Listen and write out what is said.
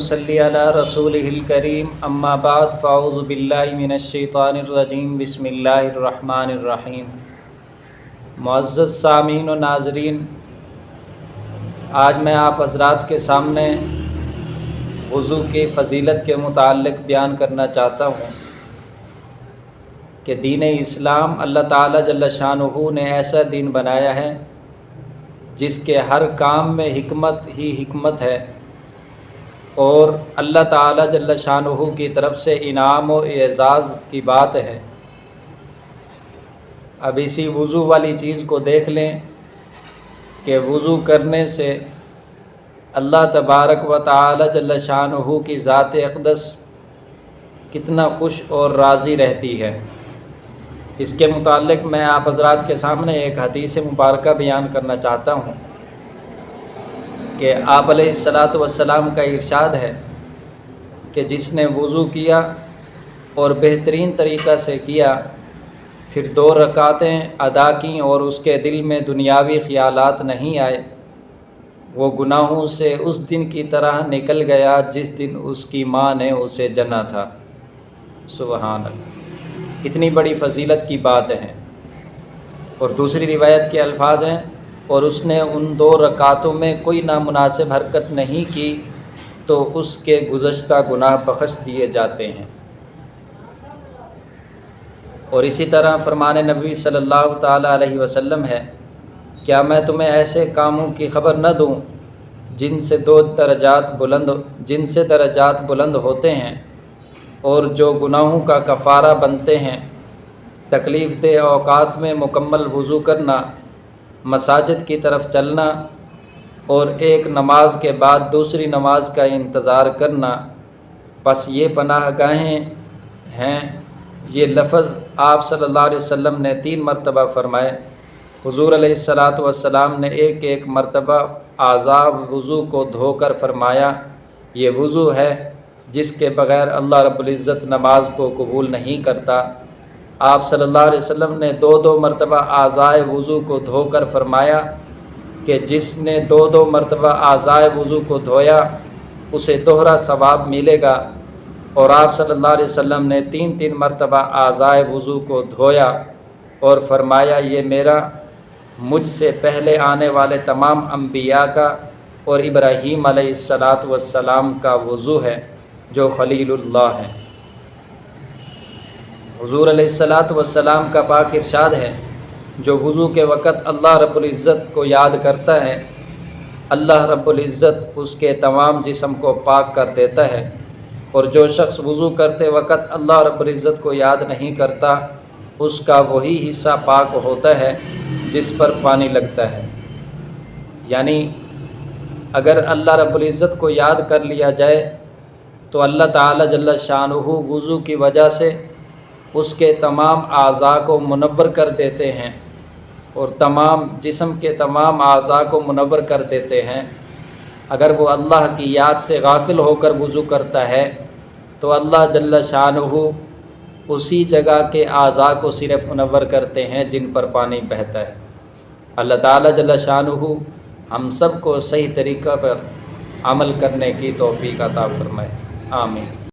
صلی علی رسولہ الکریم اما بعد فاعوذ باللہ من الشیطان الرجیم بسم اللہ الرحمن الرحیم۔ معزز سامعین و ناظرین، آج میں آپ حضرات کے سامنے وضو کی فضیلت کے متعلق بیان کرنا چاہتا ہوں کہ دین اسلام اللہ تعالیٰ جل شانہ نے ایسا دین بنایا ہے جس کے ہر کام میں حکمت ہی حکمت ہے، اور اللہ تعالیٰ جل شانہ کی طرف سے انعام و اعزاز کی بات ہے۔ اب اسی وضو والی چیز کو دیکھ لیں کہ وضو کرنے سے اللہ تبارک و تعالیٰ جل شانہ کی ذات اقدس کتنا خوش اور راضی رہتی ہے۔ اس کے متعلق میں آپ حضرات کے سامنے ایک حدیث مبارکہ بیان کرنا چاہتا ہوں کہ آپ علیہ السلام کا ارشاد ہے کہ جس نے وضو کیا اور بہترین طریقہ سے کیا، پھر 2 رکعتیں ادا کیں اور اس کے دل میں دنیاوی خیالات نہیں آئے، وہ گناہوں سے اس دن کی طرح نکل گیا جس دن اس کی ماں نے اسے جنا تھا۔ سبحان اللہ، اتنی بڑی فضیلت کی بات ہے۔ اور دوسری روایت کے الفاظ ہیں، اور اس نے ان 2 رکعتوں میں کوئی نامناسب حرکت نہیں کی تو اس کے گزشتہ گناہ بخش دیے جاتے ہیں۔ اور اسی طرح فرمان نبی صلی اللہ تعالیٰ علیہ وسلم ہے، کیا میں تمہیں ایسے کاموں کی خبر نہ دوں جن سے درجات بلند ہوتے ہیں اور جو گناہوں کا کفارہ بنتے ہیں؟ تکلیف دہ اوقات میں مکمل وضو کرنا، مساجد کی طرف چلنا اور ایک نماز کے بعد دوسری نماز کا انتظار کرنا، پس یہ پناہ گاہیں ہیں۔ یہ لفظ آپ صلی اللہ علیہ وسلم نے 3 مرتبہ فرمائے۔ حضور علیہ السلام نے ایک مرتبہ اعضاء وضو کو دھو کر فرمایا، یہ وضو ہے جس کے بغیر اللہ رب العزت نماز کو قبول نہیں کرتا۔ آپ صلی اللہ علیہ وسلم نے 2 مرتبہ اعضاء وضو کو دھو کر فرمایا کہ جس نے 2 مرتبہ اعضاء وضو کو دھویا اسے دوہرا ثواب ملے گا، اور آپ صلی اللہ علیہ وسلم نے 3 مرتبہ اعضاء وضو کو دھویا اور فرمایا، یہ میرا، مجھ سے پہلے آنے والے تمام انبیاء کا اور ابراہیم علیہ السلام کا وضو ہے جو خلیل اللہ ہیں۔ حضور علیہ السلام کا پاک ارشاد ہے، جو وضو کے وقت اللہ رب العزت کو یاد کرتا ہے، اللہ رب العزت اس کے تمام جسم کو پاک کر دیتا ہے، اور جو شخص وضو کرتے وقت اللہ رب العزت کو یاد نہیں کرتا، اس کا وہی حصہ پاک ہوتا ہے جس پر پانی لگتا ہے۔ یعنی اگر اللہ رب العزت کو یاد کر لیا جائے تو اللہ تعالیٰ جل شانہ وضو کی وجہ سے اس کے تمام اعضاء کو منور کر دیتے ہیں، اور تمام جسم کے تمام اعضاء کو منور کر دیتے ہیں۔ اگر وہ اللہ کی یاد سے غافل ہو کر وضو کرتا ہے تو اللہ جل شانہ اسی جگہ کے اعضاء کو صرف منور کرتے ہیں جن پر پانی بہتا ہے۔ اللہ تعالیٰ جل شانہ ہم سب کو صحیح طریقہ پر عمل کرنے کی توفیق عطا فرمائے، آمین۔